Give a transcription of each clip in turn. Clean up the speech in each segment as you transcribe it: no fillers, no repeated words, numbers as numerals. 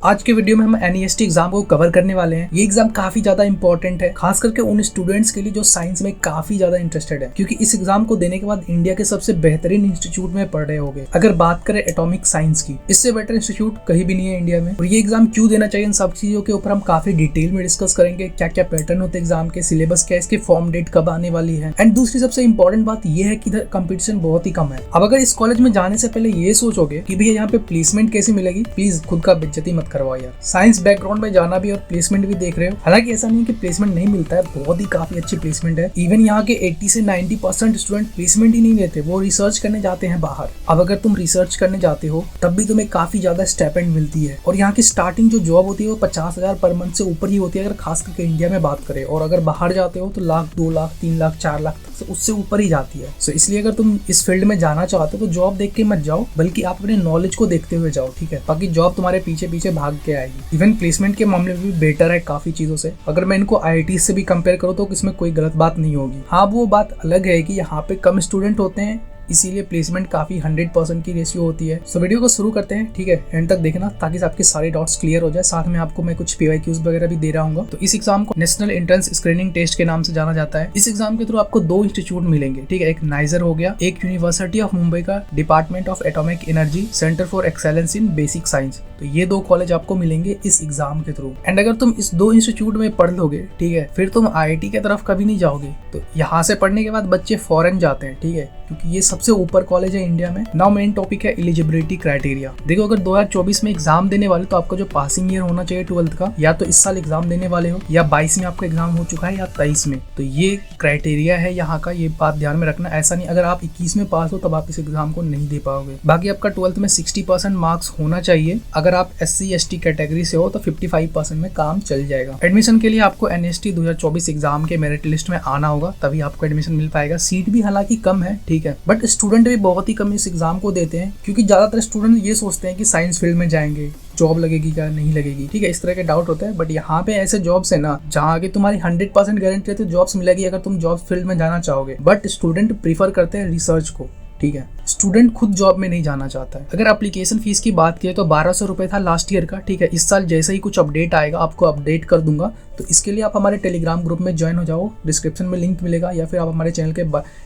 आज के वीडियो में हम NEST एग्जाम को कवर करने वाले हैं। ये एग्जाम काफी ज्यादा इंपॉर्टेंट है, खास करके उन स्टूडेंट्स के लिए जो साइंस में काफी ज्यादा इंटरेस्टेड है, क्योंकि इस एग्जाम को देने के बाद इंडिया के सबसे बेहतरीन इंस्टीट्यूट में पढ़ रहे होंगे। अगर बात करें एटॉमिक साइंस की, इससे बेटर इंस्टीट्यूट कहीं भी नहीं है इंडिया में। और ये एग्जाम क्यों देना चाहिए, इन सब चीजों के ऊपर हम काफी डिटेल में डिस्कस करेंगे। क्या क्या पैटर्न होते हैं एग्जाम के, सिलेबस क्या है, इसके फॉर्म डेट कब आने वाली है। एंड दूसरी सबसे इंपॉर्टेंट बात यह है कि इधर कंपटीशन बहुत ही कम है। अब अगर इस कॉलेज में जाने से पहले ये सोचोगे कि भैया यहाँ पे प्लेसमेंट कैसे मिलेगी, प्लीज खुद का बेइज्जती मत करवाओ यार। साइंस बैकग्राउंड में जाना भी और प्लेसमेंट भी देख रहे हो, हालांकि ऐसा नहीं कि प्लेसमेंट नहीं मिलता है, बहुत ही काफी अच्छी प्लेसमेंट है। इवन यहाँ के 80 से 90% स्टूडेंट प्लेसमेंट ही नहीं लेते, वो रिसर्च करने जाते हैं बाहर। अब अगर तुम रिसर्च करने जाते हो तब भी तुम्हें काफी ज्यादा स्टाइपेंड मिलती है, और यहाँ की स्टार्टिंग जो जॉब होती है वो 50,000 पर मंथ से ऊपर ही होती है, अगर खास करके इंडिया में बात करें। और अगर बाहर जाते हो तो लाख, 2 लाख, 3 लाख, 4 लाख तक से उससे ऊपर ही जाती है। सो इसलिए अगर तुम इस फील्ड में जाना चाहते हो तो जॉब देख के मत जाओ, बल्कि आप अपने नॉलेज को देखते हुए जाओ, ठीक है। बाकी जॉब तुम्हारे पीछे पीछे भाग के आएगी। इवन प्लेसमेंट के मामले में भी बेटर है काफी चीजों से। अगर मैं इनको IIT से भी कंपेयर करूँ तो इसमें कोई गलत बात नहीं होगी। हाँ, वो बात अलग है कि यहाँ पे कम स्टूडेंट होते हैं, इसीलिए प्लेसमेंट काफी 100% की रेशियो होती है। सो वीडियो को शुरू करते हैं, ठीक है। एंड तक देखना ताकि आपके सारे डाउट्स क्लियर हो जाए। साथ में आपको मैं कुछ PYQs वगैरह भी दे रहा हूँ। तो इस एग्जाम को नेशनल एंट्रेंस स्क्रीनिंग टेस्ट के नाम से जाना जाता है। इस एग्जाम के थ्रू आपको 2 इंस्टीट्यूट मिलेंगे, ठीक है। एक नाइजर हो गया, एक यूनिवर्सिटी ऑफ मुंबई का department of atomic energy centre for excellence in basic science. तो ये 2 कॉलेज आपको मिलेंगे इस एग्जाम के थ्रू। एंड अगर तुम इस 2 इंस्टीट्यूट में पढ़ लोगे, ठीक है, फिर तुम IIT की तरफ कभी नहीं जाओगे। तो यहाँ से पढ़ने के बाद बच्चे फॉरेन जाते हैं, ठीक है, क्योंकि ये सबसे ऊपर कॉलेज है इंडिया में। नाउ मेन टॉपिक है एलिजिबिलिटी क्राइटेरिया। देखो, अगर 2024 में एग्जाम देने वाले तो आपका जो पासिंग ईयर होना चाहिए 12th का, या तो इस साल एग्जाम देने वाले हो, या 22 में आपका एग्जाम हो चुका है, या 23 में। तो ये क्राइटेरिया है यहाँ का, ये बात ध्यान में रखना। ऐसा नहीं अगर आप 21 में पास हो तब आप इस एग्जाम को नहीं दे पाओगे। बाकी आपका 12th में 60% मार्क्स होना चाहिए। अगर आप SC ST कैटेगरी से हो तो 55% में काम चल जाएगा। एडमिशन के लिए आपको NEST 2024 एग्जाम के मेरिट लिस्ट में आना होगा, तभी आपको एडमिशन मिल पाएगा। सीट भी हालांकि कम है, ठीक है, बट स्टूडेंट भी बहुत ही कम इस एग्जाम को देते हैं, क्योंकि ज्यादातर स्टूडेंट ये सोचते हैं कि साइंस फील्ड में जाएंगे, जॉब लगेगी क्या नहीं लगेगी, ठीक है, इस तरह के डाउट होते हैं। बट यहाँ पे ऐसे जॉब्स है ना जहाँ की तुम्हारी 100% गारंटी रहती है, जॉब्स मिलेगी अगर तुम जॉब फील्ड में जाना चाहोगे। बट स्टूडेंट प्रीफर करते हैं रिसर्च को, ठीक है। स्टूडेंट खुद जॉब में नहीं जाना चाहता है। अगर एप्लीकेशन फीस की बात की तो 1200 रुपये था लास्ट ईयर का, ठीक है। इस साल जैसे ही कुछ अपडेट आएगा आपको अपडेट कर दूंगा। तो इसके लिए आप हमारे टेलीग्राम ग्रुप में ज्वाइन हो जाओ, डिस्क्रिप्शन में लिंक मिलेगा, या फिर आप हमारे चैनल के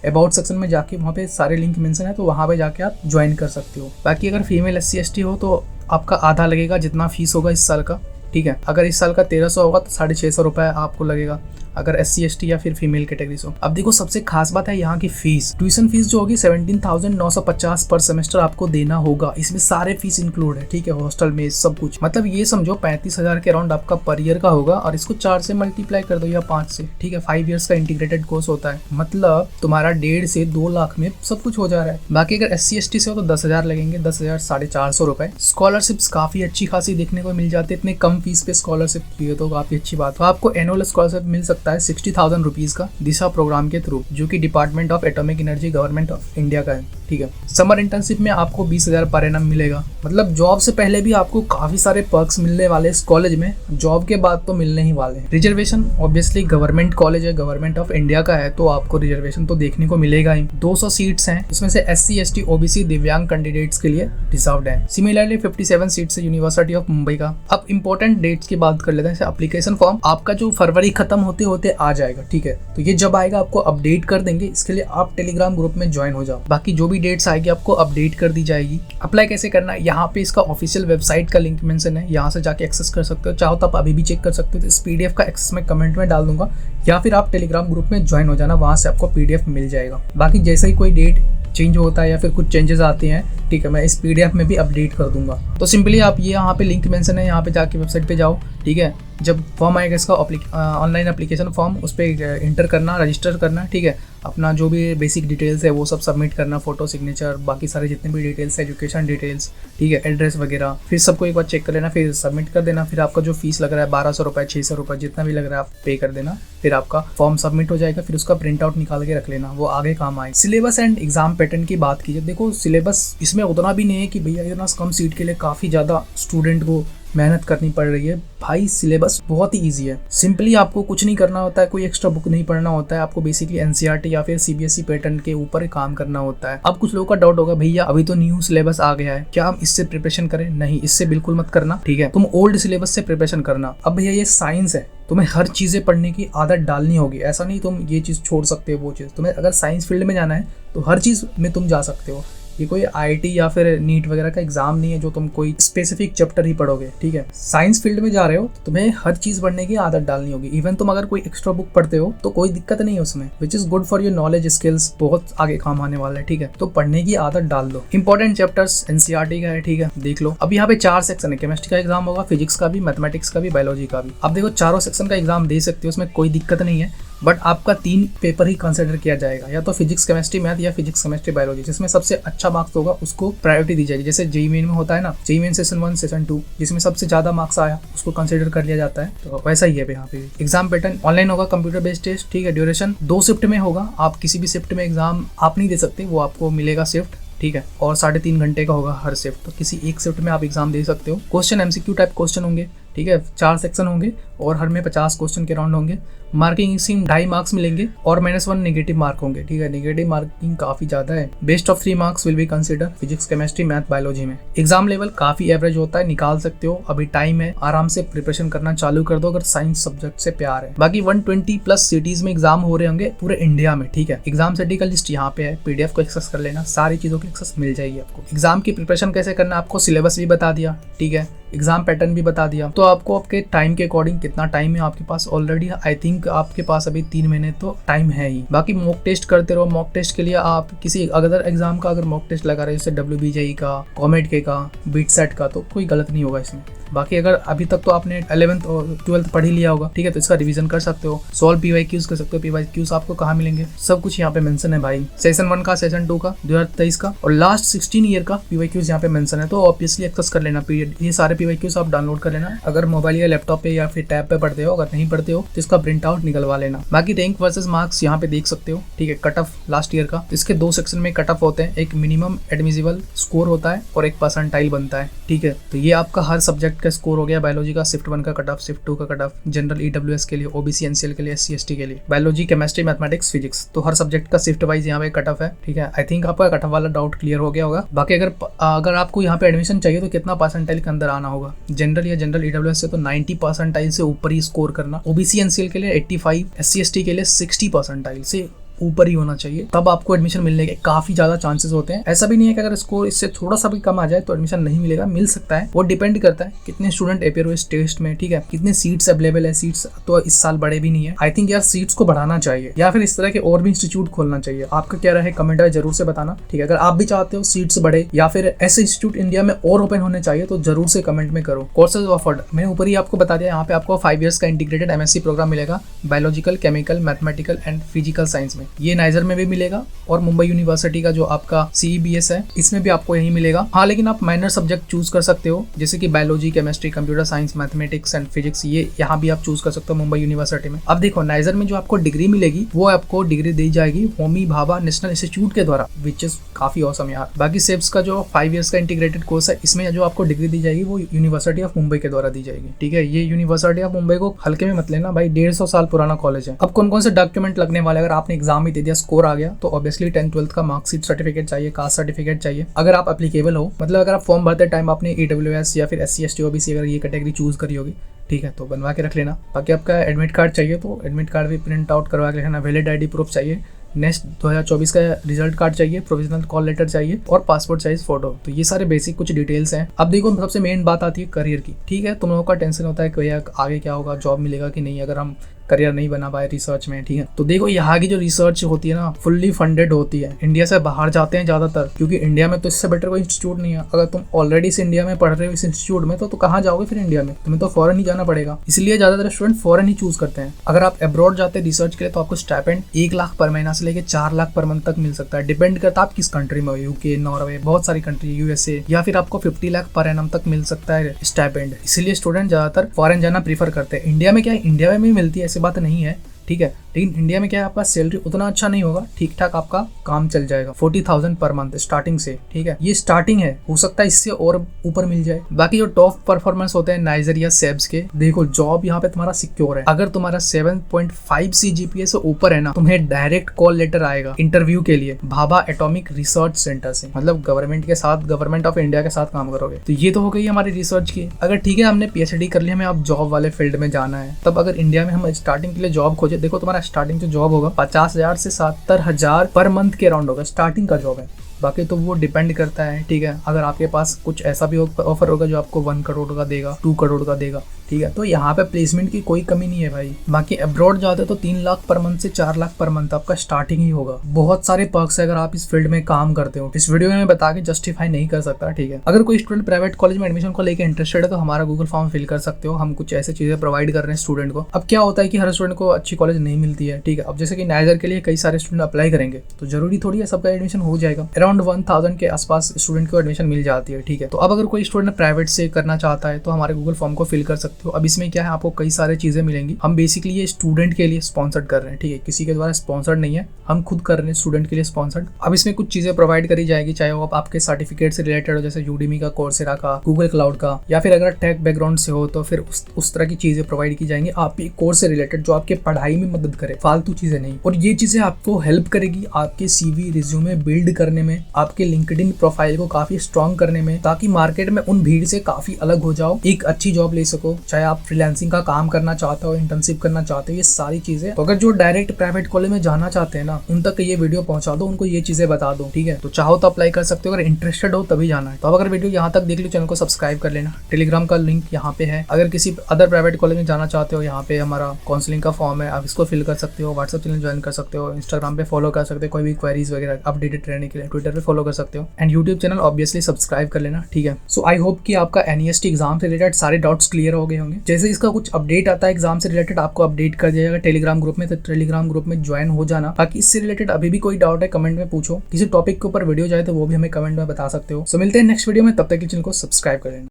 अबाउट सेक्शन में जाके वहाँ पे सारे लिंक मेंशन है, तो वहाँ पे जाके आप ज्वाइन कर सकते हो। बाकी अगर फीमेल SC ST हो तो आपका आधा लगेगा जितना फीस होगा इस साल का, ठीक है। अगर इस साल का 1300 होगा तो 650 रुपये आपको लगेगा, अगर SC ST या फिर फीमेल कैटेगरी हो। अब देखो, सबसे खास बात है यहाँ की फीस। ट्यूशन फीस जो होगी 17,950 पर सेमेस्टर आपको देना होगा। इसमें सारे फीस इंक्लूड है, ठीक है, हॉस्टल में सब कुछ। मतलब ये समझो 35,000 के अराउंड आपका पर ईयर का होगा, और इसको 4 से मल्टीप्लाई कर दो या 5 से, ठीक है। 5 ईयर्स का इंटीग्रेटेड कोर्स होता है, मतलब तुम्हारा 1.5 से 2 लाख में सब कुछ हो जा रहा है। बाकी अगर SC ST से हो तो 10,000 लगेंगे, 10,450 रुपए। स्कॉलरशिप्स काफी अच्छी खासी देखने को मिल जाती है, इतने कम फीस पे स्कॉलरशिप दिए तो काफी अच्छी बात है। आपको एनुअल स्कॉलरशिप मिल सकता है 60,000 रुपीज का दिशा प्रोग्राम के थ्रू, जो कि department of atomic energy government of India का है, ठीक है। समर इंटर्नशिप में आपको 20,000 पर एनम मिलेगा। मतलब जॉब से पहले भी आपको काफी सारे पर्क्स मिलने वाले इस कॉलेज में, जॉब के बाद तो मिलने ही वाले हैं। रिजर्वेशन ऑब्वियसली गवर्नमेंट कॉलेज है, गवर्नमेंट ऑफ इंडिया का है, तो आपको रिजर्वेशन तो देखने को मिलेगा ही। 200 सीट्स हैं, इसमें से SC ST OBC दिव्यांग कैंडिडेट्स के लिए रिजर्व्ड है। सिमिलरली 57 सीट्स है यूनिवर्सिटी ऑफ मुंबई का। अब इंपॉर्टेंट डेट्स की बात कर लेते हैं। एप्लीकेशन फॉर्म आपका जो फरवरी खत्म होते होते आ जाएगा, ठीक है। तो ये जब आएगा आपको अपडेट कर देंगे, इसके लिए आप टेलीग्राम ग्रुप में ज्वाइन हो जाओ। बाकी जो भी डेट्स आएगी आपको अपडेट कर दी जाएगी। अप्लाई कैसे करना है, यहाँ पे इसका ऑफिशियल वेबसाइट का लिंक मेंशन है, यहाँ से जाके एक्सेस कर सकते हो। चाहो तो आप अभी भी चेक कर सकते हो, तो इस PDF का एक्सेस मैं कमेंट में डाल दूंगा, या फिर आप टेलीग्राम ग्रुप में ज्वाइन हो जाना, वहां से आपको PDF मिल जाएगा। बाकी जैसे ही कोई डेट चेंज होता है या फिर कुछ चेंजेस आते हैं, ठीक है, मैं इस PDF में भी अपडेट कर दूंगा। तो सिंपली आप ये यहाँ पे लिंक मेंशन है, यहाँ पे जाके वेबसाइट पे जाओ, ठीक है। जब फॉर्म आएगा इसका ऑनलाइन एप्लीकेशन फॉर्म, उस पर इंटर करना, रजिस्टर करना, ठीक है। अपना जो भी बेसिक डिटेल्स है वो सब सबमिट करना, फोटो, सिग्नेचर, बाकी सारे जितने भी डिटेल्स, एजुकेशन डिटेल्स, ठीक है, एड्रेस वगैरह, फिर सबको एक बार चेक कर लेना, फिर सबमिट कर देना। फिर आपका जो फीस लग रहा है 1200 रुपये, 600 रुपये, जितना भी लग रहा है आप पे कर देना। फिर आपका फॉर्म सबमिट हो जाएगा, फिर उसका प्रिंट आउट निकाल के रख लेना, वो आगे काम आएगा। सिलेबस एंड एग्जाम पैटर्न की बात कीजिए, देखो सिलेबस इसमें उतना भी नहीं है कि भैया इतना कम सीट के लिए काफ़ी ज़्यादा स्टूडेंट को मेहनत करनी पड़ रही है। भाई सिलेबस बहुत ही ईजी है, सिंपली आपको कुछ नहीं करना होता है, कोई एक्स्ट्रा बुक नहीं पढ़ना होता है, आपको बेसिकली एनसीईआरटी या फिर सीबीएसई पैटर्न के ऊपर काम करना होता है। अब कुछ लोगों का डाउट होगा, भैया अभी तो न्यू सिलेबस आ गया है, क्या हम इससे प्रिपरेशन करें? नहीं, इससे बिल्कुल मत करना, ठीक है, तुम ओल्ड सिलेबस से प्रिपरेशन करना। अब भैया ये साइंस है, तुम्हें हर चीजें पढ़ने की आदत डालनी होगी, ऐसा नहीं तुम ये चीज छोड़ सकते हो वो चीज। तुम्हें अगर साइंस फील्ड में जाना है तो हर चीज में तुम जा सकते हो। ये कोई आईआईटी या फिर नीट वगैरह का एग्जाम नहीं है जो तुम कोई स्पेसिफिक चैप्टर ही पढ़ोगे, ठीक है। साइंस फील्ड में जा रहे हो तो तुम्हें हर चीज पढ़ने की आदत डालनी होगी। इवन तुम अगर कोई एक्स्ट्रा बुक पढ़ते हो तो कोई दिक्कत नहीं है उसमें, which is good for your knowledge skills, बहुत आगे काम आने वाला है, ठीक है। तो पढ़ने की आदत डाल दो। इंपॉर्टेंट चैप्टर्स एनसीईआरटी का है, ठीक है, देख लो। अब यहाँ पे 4 सेक्शन है, केमिस्ट्री का एग्जाम होगा, फिजिक्स का भी, मैथमेटिक्स का भी, बायोलॉजी का भी। अब देखो चारों सेक्शन का एग्जाम दे सकते हो, उसमें कोई दिक्कत नहीं है, बट आपका 3 पेपर ही कंसिडर किया जाएगा, या तो फिजिक्स केमिस्ट्री मैथ या फिजिक्स केमिस्ट्री बायोलॉजी। जिसमें सबसे अच्छा मार्क्स होगा उसको प्रायोरिटी दी जाएगी। जैसे जेईई मेन में होता है ना, जेईई मेन सेशन 1 सेशन 2, जिसमें सबसे ज्यादा मार्क्स आया उसको कंसिडर कर लिया जाता है। तो वैसा ही है यहाँ पे एग्जाम पैटर्न ऑनलाइन होगा, कंप्यूटर बेस्ड टेस्ट, ठीक है। ड्यूरेशन 2 शिफ्ट में होगा, आप किसी भी शिफ्ट में एग्जाम आप नहीं दे सकते, वो आपको मिलेगा शिफ्ट, ठीक है। और 3.5 घंटे का होगा हर शिफ्ट, तो किसी एक शिफ्ट में आप एग्जाम दे सकते हो। क्वेश्चन एमसीक्यू टाइप क्वेश्चन होंगे, ठीक है, 4 सेक्शन होंगे और हर में 50 क्वेश्चन के राउंड होंगे। मार्किंग सिम 2.5 मार्क्स मिलेंगे और -1 नेगेटिव मार्क होंगे, ठीक है। नेगेटिव मार्किंग काफी ज्यादा है। Best of 3 marks will be consider physics chemistry math biology में। एग्जाम लेवल काफी एवरेज होता है, निकाल सकते हो, अभी टाइम है, आराम से प्रिपरेशन करना चालू कर दो अगर साइंस सब्जेक्ट से प्यार है। बाकी 120+ सिटीज में एग्जाम हो रहे होंगे पूरे इंडिया में, ठीक है। एग्जाम सिटी का लिस्ट यहाँ पे है, पीडीएफ को एक्सेस कर लेना, सारी चीजों की एक्सेस मिल जाएगी आपको। एग्जाम की प्रिपरेशन कैसे करना, आपको सिलेबस भी बता दिया, ठीक है, एग्जाम पैटर्न भी बता दिया। तो आपको आपके टाइम के अकॉर्डिंग, कितना टाइम है आपके पास ऑलरेडी, आई थिंक आपके पास अभी 3 महीने तो टाइम है ही। बाकी मॉक टेस्ट करते रहो। मॉक टेस्ट के लिए आप किसी अदर एग्जाम का अगर मॉक टेस्ट लगा रहे हो, जैसे WBJE का, कॉमेट के का, बीट सेट का, तो कोई गलत नहीं होगा इसमें। बाकी अगर अभी तक तो आपने 11th और 12th पढ़ ही लिया होगा, ठीक है, तो इसका रिवीजन कर सकते हो, सॉल्व PYQs कर सकते हो। PYQs आपको कहाँ मिलेंगे, सब कुछ यहाँ पे मेंशन है भाई। सेशन 1 का, सेशन 2 का, 2023 का और लास्ट 16 ईयर का PYQs यहाँ पे मेंशन है, तो ऑब्वियसली एक्सेस कर लेना। ये सारे PYQs आप डाउनलोड कर लेना। अगर मोबाइल या लैपटॉप पे या फिर टैब पे पढ़ते हो, अगर नहीं पढ़ते हो तो इसका प्रिंट आउट निकलवा लेना। बाकी रैंक वर्सेस मार्क्स यहाँ पे देख सकते हो, ठीक है। कट ऑफ लास्ट ईयर का, तो इसके 2 सेक्शन में कट ऑफ होते हैं, एक मिनिमम एडमिसिबल स्कोर होता है और एक परसेंटाइल बनता है, ठीक है। तो ये आपका हर सब्जेक्ट का स्कोर हो गया। बायोलॉजी का शिफ्ट 1 का कट ऑफ, शिफ्ट 2 का कट ऑफ, जनरल EWS के लिए, OBC NCL के लिए, SC ST के लिए, बायोलॉजी केमिस्ट्री मैथमेटिक्स फिजिक्स, तो हर सब्जेक्ट का शिफ्ट वाइज यहाँ पे कट ऑफ है, ठीक है। आई थिंक आपका कट ऑफ वाला डाउट क्लियर हो गया होगा। बाकी अगर आपको यहाँ पे एडमिशन चाहिए तो कितना परसेंटाइल के अंदर आना होगा, जनरल या जनरल EWS से तो 90 परसेंटाइल से ऊपर ही स्कोर करना, OBC NCL के लिए 85, SC ST के लिए 60 परसेंटाइल से ऊपर ही होना चाहिए, तब आपको एडमिशन मिलने के काफी ज्यादा चांसेस होते हैं। ऐसा भी नहीं है कि अगर स्कोर इससे थोड़ा सा भी कम आ जाए तो एडमिशन नहीं मिलेगा, मिल सकता है। वो डिपेंड करता है कितने स्टूडेंट अपेयर हुए इस टेस्ट में, ठीक है, कितने सीट्स अवेलेबल है। सीट्स तो इस साल बड़े भी नहीं है, आई थिंक यार सीट्स को बढ़ाना चाहिए या फिर इस तरह के और भी इंस्टीट्यूट खोलना चाहिए। आपका क्या रहा है कमेंट में जरूर से बताना, ठीक है। अगर आप भी चाहते हो सीट्स बढ़े या फिर ऐसे इंस्टीट्यूट इंडिया में और ओपन होने चाहिए तो जरूर से कमेंट में करो। कोर्सेज ऑफर्ड मैंने ऊपर ही आपको बता दिया, यहाँ पे आपको 5 ईयर्स का इंटीग्रेटेड MSc प्रोग्राम मिलेगा, biological, chemical, mathematical and physical science में। ये नाइजर में मिलेगा और मुंबई यूनिवर्सिटी का जो आपका CEBS है इसमें भी आपको यही मिलेगा। हाँ, लेकिन आप माइनर सब्जेक्ट चूज कर सकते हो, जैसे कि biology, chemistry, computer science, mathematics and physics, ये यहाँ भी आप चूज कर सकते हो मुंबई यूनिवर्सिटी में। अब देखो नाइजर में जो आपको डिग्री मिलेगी वो आपको डिग्री दी जाएगी होमी भाभा नेशनल इंस्टीट्यूट के द्वारा, विच इज काफी ऑसम यार। बाकी सेप्स का जो 5 ईयर्स का इंटीग्रेटेड कोर्स है, इसमें जो आपको डिग्री दी जाएगी वो यूनिवर्सिटी ऑफ मुंबई के द्वारा दी जाएगी, ठीक है। ये यूनिवर्सिटी ऑफ मुंबई को हल्के में मत लेना भाई, 150 साल पुराना कॉलेज है। अब कौन कौन से डॉक्यूमेंट लगने वाले, अगर आपने एग्जाम ही दे दिया, स्कोर आ गया, तो ऑब्वियसली 10th-12th का मार्कशीट सर्टिफिकेट चाहिए, कास्ट सर्टिफिकेट चाहिए। अगर आप एप्लीकेबल हो, मतलब अगर आप फॉर्म भरते टाइम आपने EWS या फिर SC ST OBC अगर ये कैटेगरी चूज करी होगी, ठीक है, तो बनवा के रख लेना। बाकी आपका एडमिट कार्ड चाहिए तो एडमिट कार्ड भी प्रिंट आउट करवा के रखना। वैलिड ID प्रूफ चाहिए, नेक्स्ट 2024 का रिजल्ट कार्ड चाहिए, प्रोविजनल कॉल लेटर चाहिए और पासपोर्ट साइज फोटो। तो ये सारे बेसिक कुछ डिटेल्स हैं। अब देखो सबसे मेन बात आती है करियर की, ठीक है। तुम लोगों का टेंशन होता है कि भैया आगे क्या होगा, जॉब मिलेगा कि नहीं अगर हम करियर नहीं बना पाए रिसर्च में, ठीक है। तो देखो यहाँ की जो रिसर्च होती है ना, फुल्ली फंडेड होती है। इंडिया से बाहर जाते हैं ज्यादातर, क्योंकि इंडिया में तो इससे बेटर कोई इंस्टीट्यूट नहीं है। अगर तुम ऑलरेडी इस इंडिया में पढ़ रहे हो इस इंस्टीट्यूट में, तो कहाँ जाओगे फिर इंडिया में, तुम्हें तो फॉरेन ही जाना पड़ेगा। इसलिए ज्यादातर स्टूडेंट फॉरेन ही चूज करते हैं। अगर आप अब्रॉड जाते हैं रिसर्च के लिए तो आपको स्टाइपेंड 1 लाख पर महीना से लेकर 4 लाख पर मंथ तक मिल सकता है। डिपेंड करता है आप किस कंट्री में हो, UK, नॉर्वे, बहुत सारी कंट्री, USA, या फिर आपको 50 लाख पर एनम तक मिल सकता है स्टाइपेंड। इसलिए स्टूडेंट ज्यादातर फॉरेन जाना प्रीफर करते हैं। इंडिया में क्या है, इंडिया में भी मिलती है, ऐसी बात नहीं है, ठीक है। लेकिन इंडिया में क्या है, आपका सैलरी उतना अच्छा नहीं होगा, ठीक ठाक आपका काम चल जाएगा। 40,000 पर मंथ स्टार्टिंग से, ठीक है। ये स्टार्टिंग है, हो सकता है इससे और ऊपर मिल जाए। बाकी जो टॉप परफॉर्मेंस होते हैं नाइजर या सेब्स के, देखो जॉब यहाँ पे तुम्हारा सिक्योर है। अगर तुम्हारा 7.5 CGPA से ऊपर है ना, तुम्हें डायरेक्ट कॉल लेटर आएगा इंटरव्यू के लिए भाभा एटॉमिक रिसर्च सेंटर से, मतलब गवर्नमेंट के साथ, गवर्नमेंट ऑफ इंडिया के साथ काम करोगे। तो ये तो हो गई हमारी रिसर्च की। अगर ठीक है हमने PhD कर लिया, हमें अब जॉब वाले फील्ड में जाना है, तब अगर इंडिया में हम स्टार्टिंग के लिए जॉब खोजे, देखो तुम्हारा स्टार्टिंग जो जॉब होगा 50,000 से 70,000 पर मंथ के अराउंड होगा, स्टार्टिंग का जॉब है। बाकी तो वो डिपेंड करता है, ठीक है। अगर आपके पास कुछ ऐसा भी ऑफर होगा जो आपको 1 करोड़ का देगा, 2 करोड़ का देगा, ठीक है, तो यहाँ पे प्लेसमेंट की कोई कमी नहीं है भाई। बाकी अब्रॉड जाते तो 3 लाख पर मंथ से 4 लाख पर मंथ आपका स्टार्टिंग ही होगा। बहुत सारे पर्क्स है अगर आप इस फील्ड में काम करते हो। इस वीडियो में मैं बता के जस्टिफाई नहीं कर सकता, ठीक है। अगर कोई स्टूडेंट प्राइवेट कॉलेज में एडमिशन को लेकर इंटरेस्टेड है तो हमारा गूगल फॉर्म फिल कर सकते हो। हम कुछ ऐसी चीजें प्रोवाइड कर रहे हैं स्टूडेंट को। अब क्या होता है कि हर स्टूडेंट को अच्छी कॉलेज नहीं मिलती है, ठीक है। अब जैसे कि नाइजर के लिए कई सारे स्टूडेंट अप्लाई करेंगे तो जरूरी थोड़ी है सबका एडमिशन हो जाएगा। अराउंड 1000 के आसपास स्टूडेंट को एडमिशन मिल जाती है, ठीक है। तो अब अगर कोई स्टूडेंट प्राइवेट से करना चाहता है तो हमारे गूगल फॉर्म को फिल कर सकते हो। अब इसमें क्या है, आपको कई सारी चीजें मिलेंगी। हम बेसिकली ये स्टूडेंट के लिए स्पॉन्सर्ड कर रहे हैं, ठीक है, किसी के द्वारा स्पॉन्सर्ड नहीं है, हम खुद कर रहे हैं स्टूडेंट के लिए स्पॉन्सर्ड। अब इसमें कुछ चीजें प्रोवाइड करी जाएगी, चाहे वो आपके सर्टिफिकेट से रिलेटेड हो, जैसे यूडेमी का, कोर्सेरा का, गूगल क्लाउड का, या फिर अगर टेक बैकग्राउंड से हो तो फिर उस तरह की चीजें प्रोवाइड की जाएंगी आपके कोर्स से रिलेटेड, जो आपके पढ़ाई में मदद करे, फालतू चीजें नहीं। और ये चीजें आपको हेल्प करेगी आपके CV रिज्यूमे बिल्ड करने में, आपके लिंक्डइन प्रोफाइल को काफी स्ट्रॉन्ग करने में, ताकि मार्केट में उन भीड़ से काफी अलग हो जाओ, एक अच्छी जॉब ले सको। चाहे आप फ्रीलांसिंग का काम करना चाहते हो, इंटर्नशिप करना चाहते हो, ये सारी चीजें। तो अगर जो डायरेक्ट प्राइवेट कॉलेज में जाना चाहते हैं ना, उन तक ये वीडियो पहुंचा दो, उनको ये चीजें बता दो, ठीक है। तो चाहो तो अप्लाई कर सकते हो, अगर इंटरेस्टेड हो तभी जाना है। तो अगर वीडियो यहाँ तक देख लो, चैनल को सब्सक्राइब कर लेना। टेलीग्राम का लिंक यहाँ पे है। अगर किसी अदर प्राइवेट कॉलेज में जाना चाहते हो, यहाँ पे हमारा काउंसलिंग का फॉर्म है, आप इसको फिल कर सकते हो। व्हाट्सएप चैनल ज्वाइन कर सकते हो, इंस्टाग्राम पे फॉलो कर सकते हो, कोई भी क्वेरीज वगैरह अपडेटेड रहने के लिए ट्विटर पे फॉलो कर सकते हो, and YouTube channel obviously subscribe कर लेना, ठीक है। सो आई होप कि आपका NEST एग्जाम से रिलेटेड सारे डाउट्स क्लियर हो गए होंगे। जैसे इसका कुछ अपडेट आता है एग्जाम से रिलेटेड, आपको अपडेट कर दिया जाएगा टेलीग्राम ग्रुप में, तो टेलीग्राम ग्रुप में ज्वाइन हो जाना। बाकी इससे रिलेटेड अभी भी कोई डाउट है कमेंट में पूछो, किसी टॉपिक के ऊपर वीडियो जाए तो वो भी हमें कमेंट में बता सकते हो। सो मिलते हैं नेक्स्ट वीडियो में, तब तक के चैनल को सब्सक्राइब कर लेना।